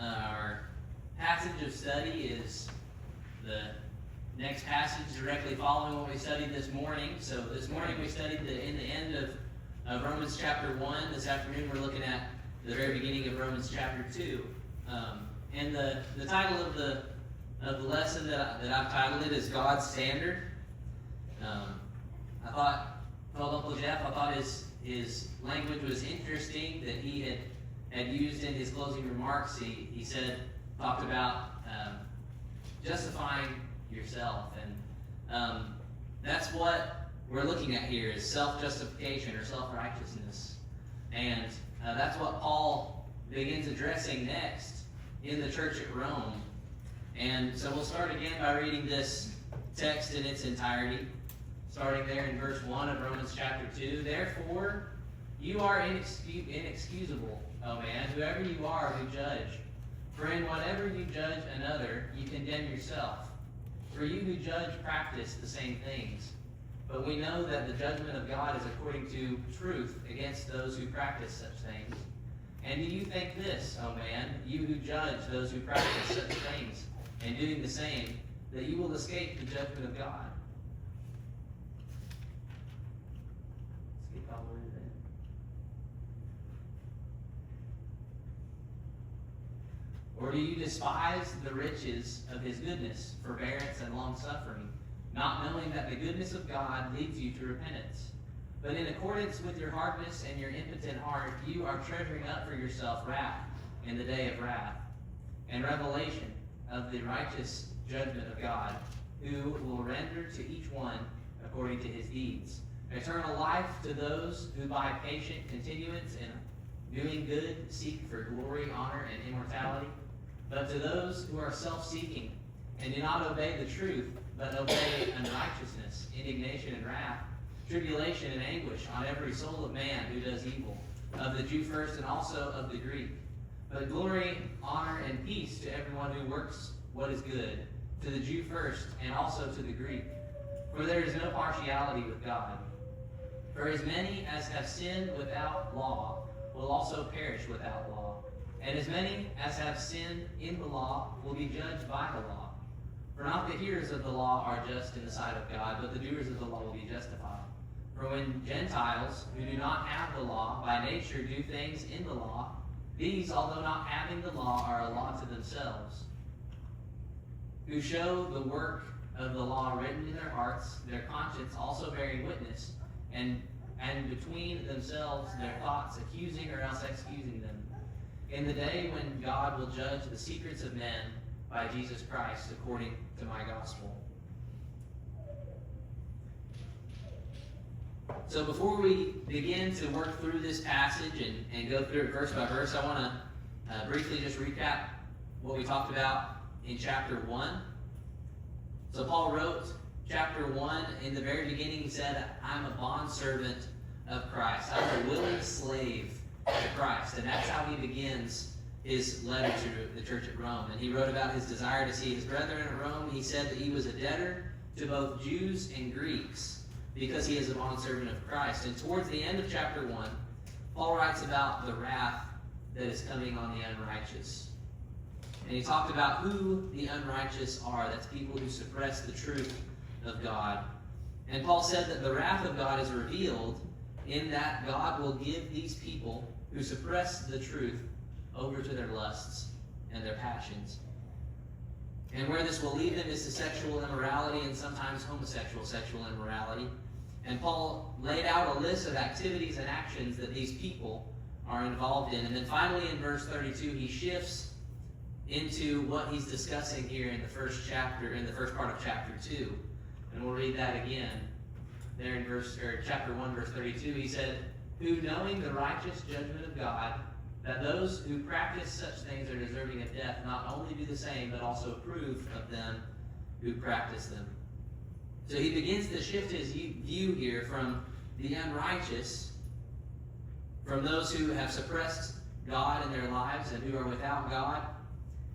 Our passage of study is the next passage directly following what we studied this morning. So this morning we studied in the end of Romans chapter 1. This afternoon we're looking at the very beginning of Romans chapter 2. And the title of the lesson that I've titled it is God's Standard. I told Uncle Jeff, I thought his language was interesting that he had used in his closing remarks. He talked about justifying yourself, and that's what we're looking at here is self-justification or self-righteousness, and that's what Paul begins addressing next in the church at Rome. And so we'll start again by reading this text in its entirety, starting there in verse 1 of Romans chapter 2. Therefore, you are inexcusable, O man, whoever you are who judge. For in whatever you judge another, you condemn yourself. For you who judge practice the same things. But we know that the judgment of God is according to truth against those who practice such things. And do you think this, O man, you who judge those who practice such things, and doing the same, that you will escape the judgment of God? Skip all the way to that. Or do you despise the riches of his goodness, forbearance, and long-suffering, not knowing that the goodness of God leads you to repentance? But in accordance with your hardness and your impotent heart, you are treasuring up for yourself wrath in the day of wrath, and revelation of the righteous judgment of God, who will render to each one according to his deeds. Eternal life to those who by patient continuance in doing good seek for glory, honor, and immortality. But to those who are self-seeking and do not obey the truth, but obey unrighteousness, indignation and wrath, tribulation and anguish on every soul of man who does evil, of the Jew first and also of the Greek. But glory, honor, and peace to everyone who works what is good, to the Jew first and also to the Greek. For there is no partiality with God. For as many as have sinned without law will also perish without law. And as many as have sinned in the law will be judged by the law. For not the hearers of the law are just in the sight of God, but the doers of the law will be justified. For when Gentiles, who do not have the law, by nature do things in the law, these, although not having the law, are a law to themselves, who show the work of the law written in their hearts, their conscience also bearing witness, and between themselves their thoughts accusing or else excusing them, in the day when God will judge the secrets of men by Jesus Christ according to my gospel. So before we begin to work through this passage and go through it verse by verse, I want to briefly just recap what we talked about in chapter 1. So Paul wrote chapter 1, in the very beginning he said, I'm a bondservant of Christ. I'm a willing slave to Christ. And that's how he begins his letter to the church at Rome. And he wrote about his desire to see his brethren at Rome. He said that he was a debtor to both Jews and Greeks because he is a bondservant of Christ. And towards the end of chapter 1, Paul writes about the wrath that is coming on the unrighteous. And he talked about who the unrighteous are. That's people who suppress the truth of God. And Paul said that the wrath of God is revealed in that God will give these people who suppress the truth over to their lusts and their passions. And where this will lead them is to sexual immorality and sometimes homosexual sexual immorality. And Paul laid out a list of activities and actions that these people are involved in. And then finally in verse 32, he shifts into what he's discussing here in the first chapter, in the first part of chapter 2. And we'll read that again. There in chapter 1, verse 32, he said, who knowing the righteous judgment of God, that those who practice such things are deserving of death, not only do the same, but also approve of them who practice them. So he begins to shift his view here from the unrighteous, from those who have suppressed God in their lives and who are without God.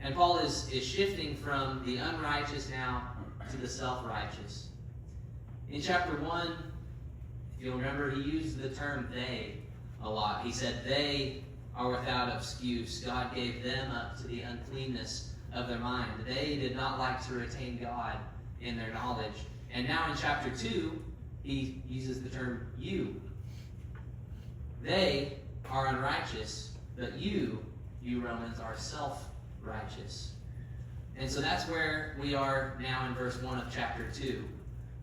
And Paul is shifting from the unrighteous now to the self-righteous. In chapter 1, if you'll remember, he used the term they a lot. He said they are without excuse. God gave them up to the uncleanness of their mind. They did not like to retain God in their knowledge. And now in chapter 2, he uses the term you. They are unrighteous, but you Romans, are self-righteous. And so that's where we are now in verse 1 of chapter 2.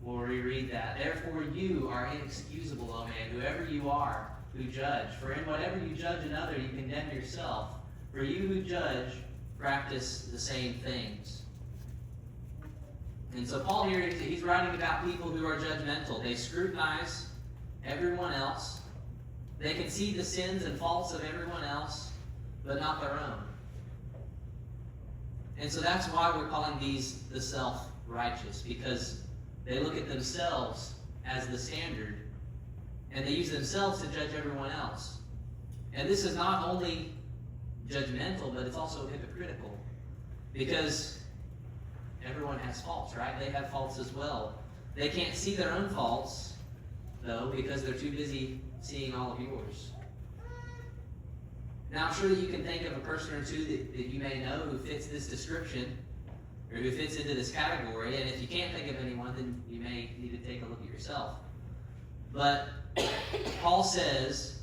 We'll reread that. Therefore you are inexcusable, O man, whoever you are, who judge. For in whatever you judge another, you condemn yourself. For you who judge practice the same things. And so Paul here, he's writing about people who are judgmental. They scrutinize everyone else. They can see the sins and faults of everyone else, but not their own. And so that's why we're calling these the self-righteous, because they look at themselves as the standard, and they use themselves to judge everyone else. And this is not only judgmental, but it's also hypocritical, because everyone has faults, right? They have faults as well. They can't see their own faults, though, because they're too busy seeing all of yours. Now, I'm sure that you can think of a person or two that you may know who fits this description, or who fits into this category, and if you can't think of anyone, then you may need to take a look at yourself. But Paul says,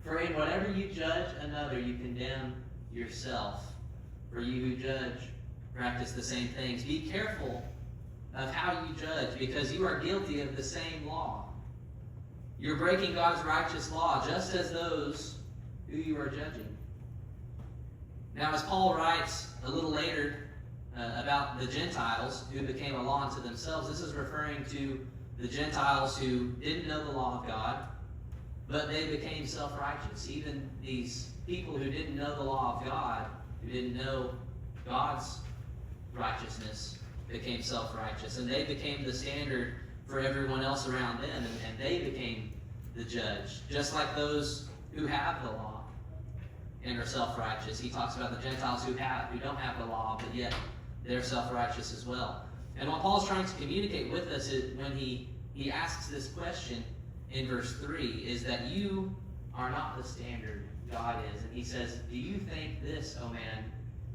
for in whatever you judge another, you condemn yourself. For you who judge practice the same things. Be careful of how you judge, because you are guilty of the same law. You're breaking God's righteous law, just as those who you are judging. Now, as Paul writes a little later about the Gentiles who became a law unto themselves, this is referring to the Gentiles who didn't know the law of God, but they became self-righteous. Even these people who didn't know the law of God, who didn't know God's righteousness, became self-righteous. And they became the standard for everyone else around them, and they became the judge, just like those who have the law and are self-righteous. He talks about the Gentiles who don't have the law, but yet they're self-righteous as well. And what Paul's trying to communicate with us is, when he asks this question in verse 3, is that you are not the standard, God is. And he says, do you think this, O man,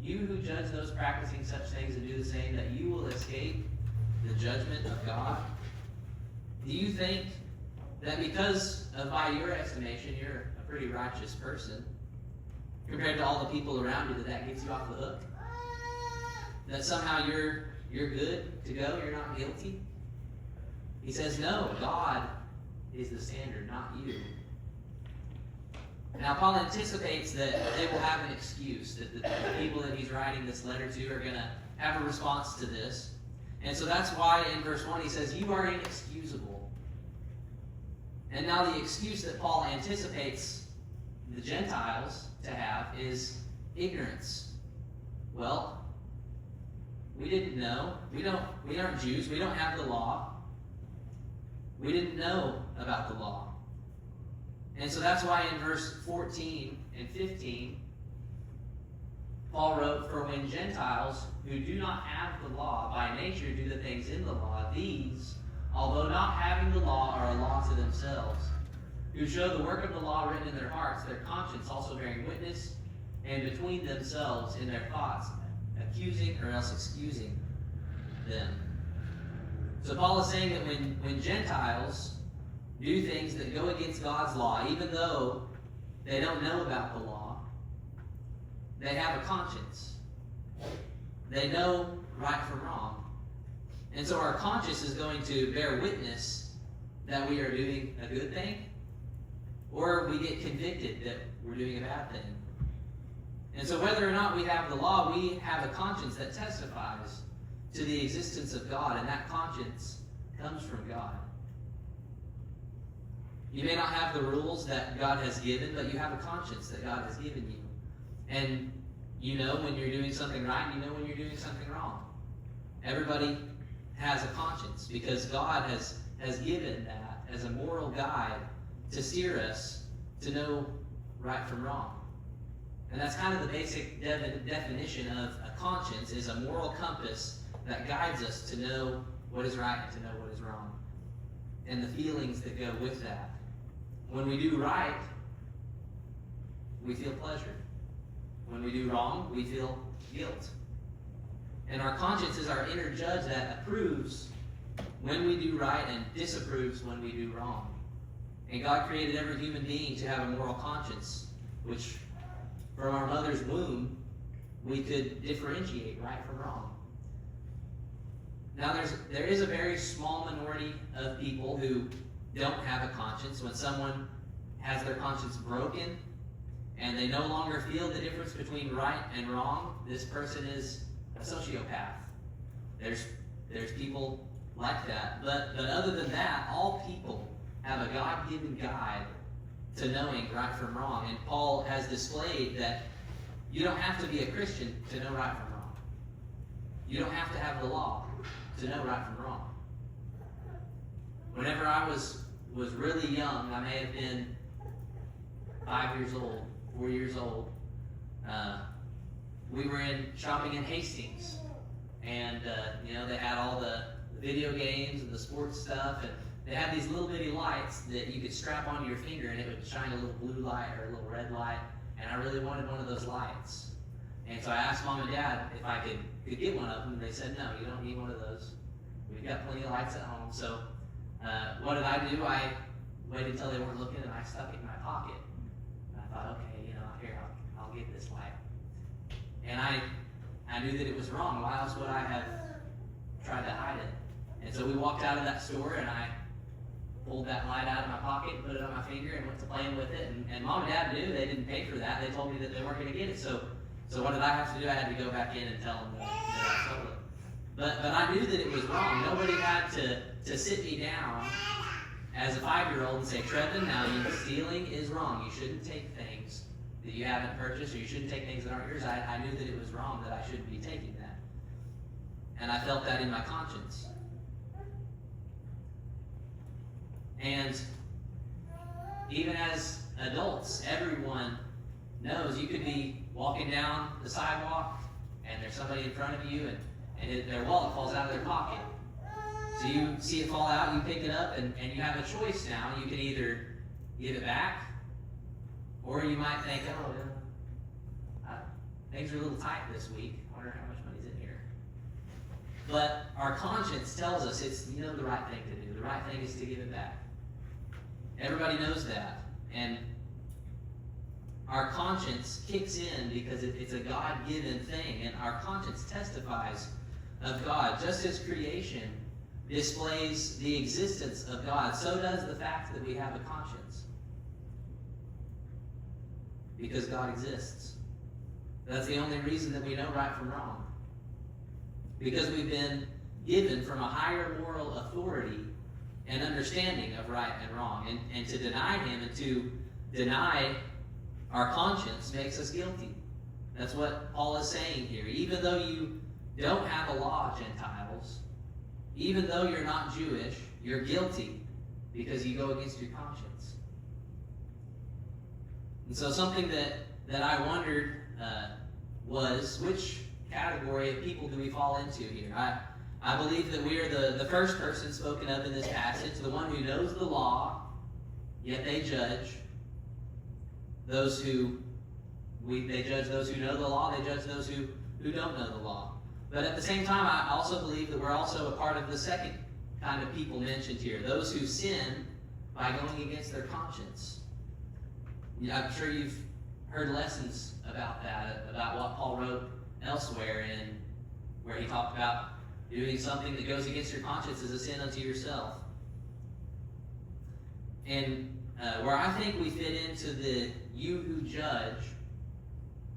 you who judge those practicing such things and do the same, that you will escape the judgment of God? Do you think that because of, by your estimation, you're a pretty righteous person, compared to all the people around you, that gets you off the hook? That somehow you're good to go, you're not guilty? He says, no, God is the standard, not you. Now, Paul anticipates that they will have an excuse, that the people that he's writing this letter to are going to have a response to this. And so that's why in verse 1 he says, you are inexcusable. And now the excuse that Paul anticipates the Gentiles to have is ignorance. Well, we didn't know. We aren't Jews. We don't have the law. We didn't know about the law. And so that's why in verse 14 and 15, Paul wrote, for when Gentiles who do not have the law by nature do the things in the law, these, although not having the law, are a law to themselves, who show the work of the law written in their hearts, their conscience also bearing witness, and between themselves in their thoughts, accusing or else excusing them. So Paul is saying that when Gentiles do things that go against God's law, even though they don't know about the law, they have a conscience. They know right from wrong. And so our conscience is going to bear witness that we are doing a good thing, or we get convicted that we're doing a bad thing. And so whether or not we have the law, we have a conscience that testifies to the existence of God, and that conscience comes from God. You may not have the rules that God has given, but you have a conscience that God has given you. And you know when you're doing something right, and you know when you're doing something wrong. Everybody has a conscience, because God has given that as a moral guide to steer us to know right from wrong. And that's kind of the basic definition of a conscience, is a moral compass that guides us to know what is right and to know what is wrong, and the feelings that go with that. When we do right, we feel pleasure. When we do wrong, we feel guilt. And our conscience is our inner judge that approves when we do right and disapproves when we do wrong. And God created every human being to have a moral conscience, which from our mother's womb, we could differentiate right from wrong. Now, there is a very small minority of people who don't have a conscience. When someone has their conscience broken and they no longer feel the difference between right and wrong, this person is a sociopath. There's people like that. But other than that, all people have a God-given guide to knowing right from wrong. And Paul has displayed that you don't have to be a Christian to know right from wrong. You don't have to have the law to know right from wrong. Whenever I was really young, I may have been 5 years old, 4 years old, we were shopping in Hastings, and they had all the video games and the sports stuff, and they had these little bitty lights that you could strap onto your finger, and it would shine a little blue light or a little red light, and I really wanted one of those lights. And so I asked Mom and Dad if I could get one of them, and they said, no, you don't need one of those. We've got plenty of lights at home. So what did I do? I waited until they weren't looking, and I stuck it in my pocket. And I thought, okay, here, I'll get this light. And I knew that it was wrong. Why else would I have tried to hide it? And so we walked out of that store, and I pulled that light out of my pocket and put it on my finger and went to playing with it. And Mom and Dad knew. They didn't pay for that. They told me that they weren't going to get it. So what did I have to do? I had to go back in and tell them that I sold it. But I knew that it was wrong. Nobody had to sit me down as a 5-year-old and say, Trevan, now stealing is wrong. You shouldn't take things that you haven't purchased, or you shouldn't take things that aren't yours. I knew that it was wrong, that I shouldn't be taking that. And I felt that in my conscience. And even as adults, everyone knows you could be walking down the sidewalk and there's somebody in front of you and their wallet falls out of their pocket. So you see it fall out, you pick it up, and you have a choice now. You can either give it back, or you might think, things are a little tight this week. I wonder how much money's in here. But our conscience tells us it's the right thing to do. The right thing is to give it back. Everybody knows that. And our conscience kicks in because it's a God-given thing, and our conscience testifies of God. Just as creation displays the existence of God, so does the fact that we have a conscience. Because God exists. That's the only reason that we know right from wrong. Because we've been given from a higher moral authority and understanding of right and wrong. And to deny Him and to deny our conscience makes us guilty. That's what Paul is saying here. Even though you don't have a law, Gentiles, even though you're not Jewish, you're guilty because you go against your conscience. And so something that I wondered was, which category of people do we fall into here? I believe that we are the first person spoken of in this passage, the one who knows the law, yet they judge those who they judge those who know the law, they judge those who don't know the law. But at the same time, I also believe that we're also a part of the second kind of people mentioned here, those who sin by going against their conscience. I'm sure you've heard lessons about that, about what Paul wrote elsewhere, where he talked about doing something that goes against your conscience is a sin unto yourself. And where I think we fit into the you who judge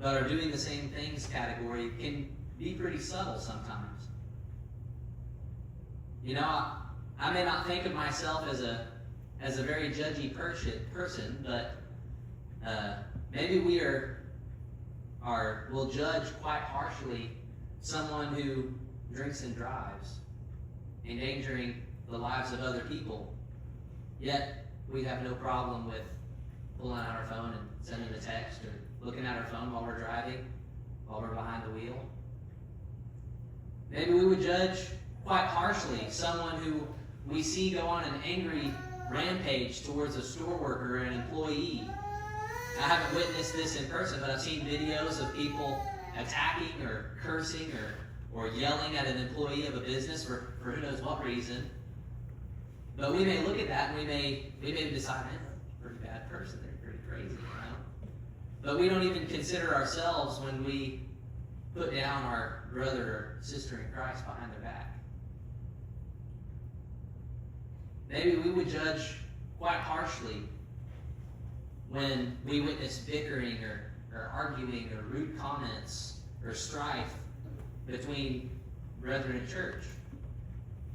but are doing the same things category can be pretty subtle sometimes. I may not think of myself as a very judgy person, but maybe we will judge quite harshly someone who drinks and drives, endangering the lives of other people. Yet we have no problem with pulling out our phone and sending a text or looking at our phone while we're driving, while we're behind the wheel. Maybe we would judge quite harshly someone who we see go on an angry rampage towards a store worker or an employee I haven't witnessed this in person, but I've seen videos of people attacking or cursing or yelling at an employee of a business for who knows what reason. But we may look at that and we may decide, man, that's a pretty bad person. They're pretty crazy, you know. But we don't even consider ourselves when we put down our brother or sister in Christ behind their back. Maybe we would judge quite harshly when we witness bickering or arguing or rude comments or strife between brethren in church.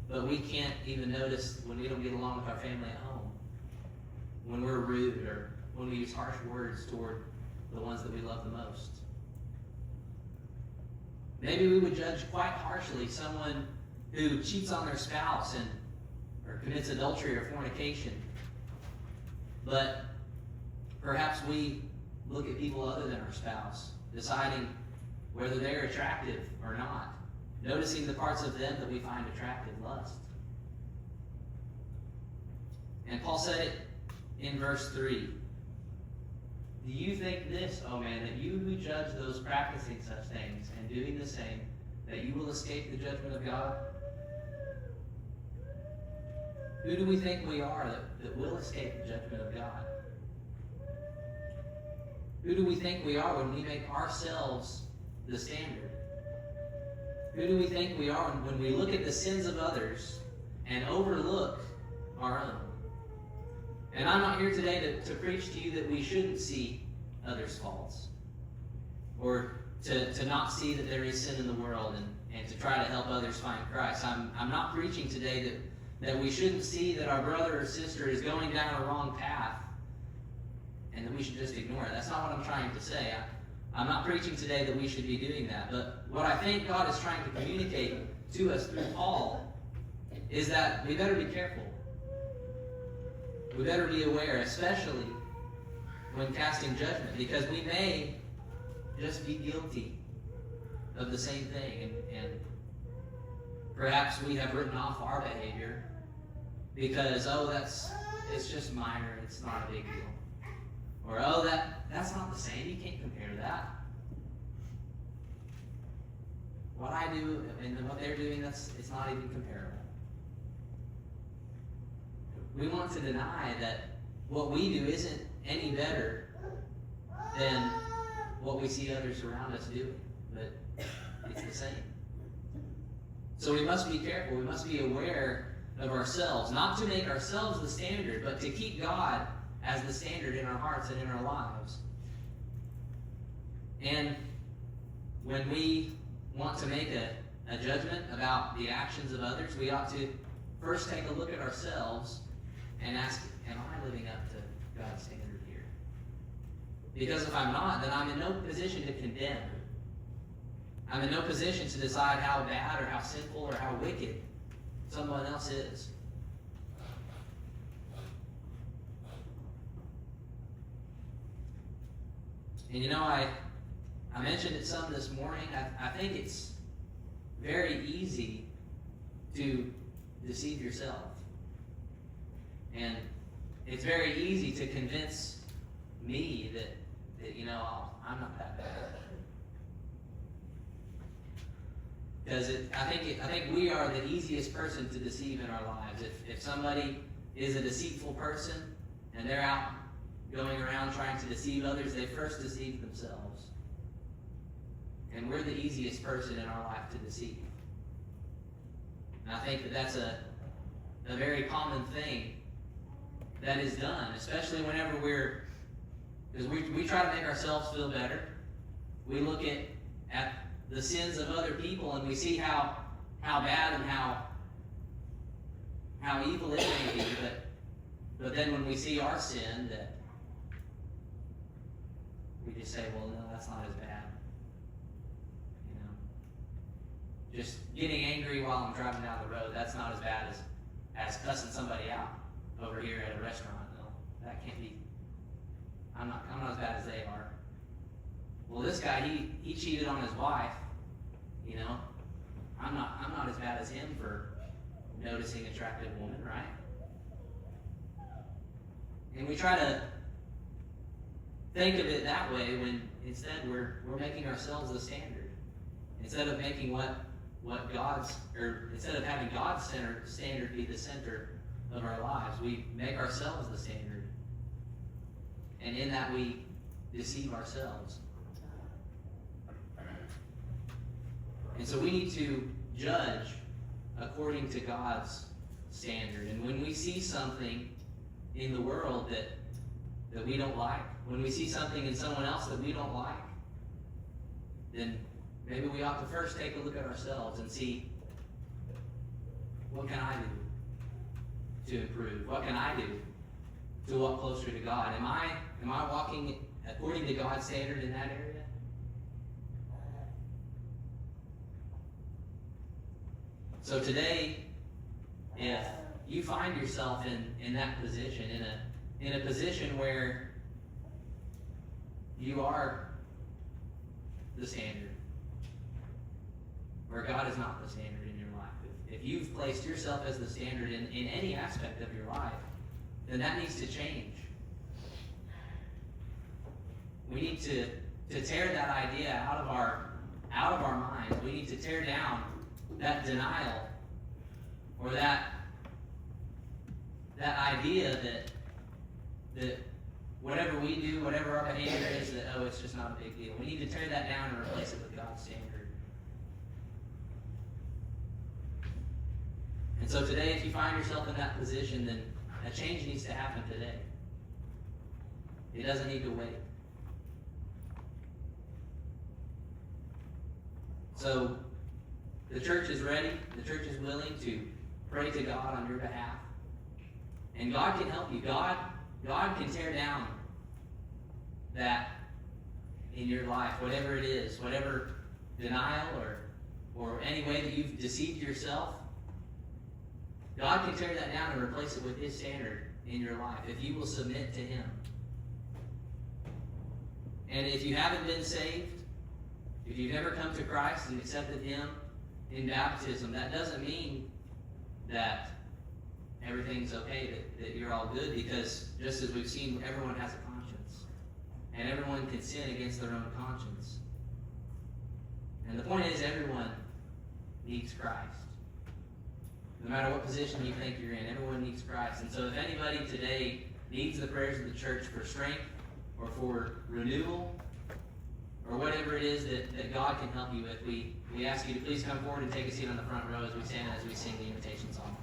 But we can't even notice when we don't get along with our family at home, when we're rude or when we use harsh words toward the ones that we love the most. Maybe we would judge quite harshly someone who cheats on their spouse or commits adultery or fornication. But perhaps we look at people other than our spouse, deciding whether they're attractive or not, noticing the parts of them that we find attractive, lust. And Paul said it in verse 3. Do you think this, oh man, that you who judge those practicing such things and doing the same, that you will escape the judgment of God? Who do we think we are that will escape the judgment of God? Who do we think we are when we make ourselves the standard? Who do we think we are when we look at the sins of others and overlook our own? And I'm not here today to preach to you that we shouldn't see others' faults, or to not see that there is sin in the world and to try to help others find Christ. I'm not preaching today that we shouldn't see that our brother or sister is going down a wrong path and that we should just ignore it. That's not what I'm trying to say. I'm not preaching today that we should be doing that. But what I think God is trying to communicate to us through Paul is that we better be careful. We better be aware, especially when casting judgment, because we may just be guilty of the same thing. And perhaps we have written off our behavior because, it's just minor, it's not a big deal. Or, that's not the same, you can't compare that. What I do and what they're doing, it's not even comparable. We want to deny that what we do isn't any better than what we see others around us doing, but it's the same. So we must be careful, we must be aware of ourselves, not to make ourselves the standard, but to keep God as the standard in our hearts and in our lives. And when we want to make a judgment about the actions of others, we ought to first take a look at ourselves and ask, am I living up to God's standard here? Because if I'm not, then I'm in no position to condemn. I'm in no position to decide how bad or how sinful or how wicked someone else is. And you know, I mentioned it some this morning. I think it's very easy to deceive yourself. And it's very easy to convince me that I'm not that bad. Because I think we are the easiest person to deceive in our lives. If somebody is a deceitful person and they're out going around trying to deceive others, they first deceive themselves. And we're the easiest person in our life to deceive. And I think that's a very common thing that is done, especially whenever because we try to make ourselves feel better. We look at the sins of other people and we see how bad and how evil it may be, but then when we see our sin, that we just say, well, no, that's not as bad. Just getting angry while I'm driving down the road, that's not as bad as cussing somebody out over here at a restaurant. No, that can't be. I'm not as bad as they are. Well, this guy, he cheated on his wife. I'm not as bad as him for noticing an attractive woman, right? And we try to think of it that way when instead we're making ourselves the standard. Instead of making instead of having God's standard be the center of our lives, we make ourselves the standard. And in that we deceive ourselves. And so we need to judge according to God's standard. And when we see something in the world that we don't like, when we see something in someone else that we don't like, then maybe we ought to first take a look at ourselves and see, what can I do to improve? What can I do to walk closer to God? Am I walking according to God's standard in that area? So today, if you find yourself in that position, in a position where you are the standard, where God is not the standard in your life, if you've placed yourself as the standard in any aspect of your life, then that needs to change. We need to tear that idea out of our minds. We need to tear down that denial or that idea that whatever we do, whatever our behavior is, that it's just not a big deal. We need to tear that down and replace it with God's standard. And so today, if you find yourself in that position, then a change needs to happen today. It doesn't need to wait. So the church is ready. The church is willing to pray to God on your behalf. And God can help you. God can tear down that in your life, whatever it is, whatever denial or any way that you've deceived yourself. God can tear that down and replace it with His standard in your life if you will submit to Him. And if you haven't been saved, if you've never come to Christ and accepted Him in baptism, that doesn't mean that everything's okay, that you're all good, because just as we've seen, everyone has a conscience. And everyone can sin against their own conscience. And the point is, everyone needs Christ. No matter what position you think you're in, everyone needs Christ. And so if anybody today needs the prayers of the church for strength or for renewal or whatever it is that God can help you with, we ask you to please come forward and take a seat on the front row as we stand and as we sing the invitation song.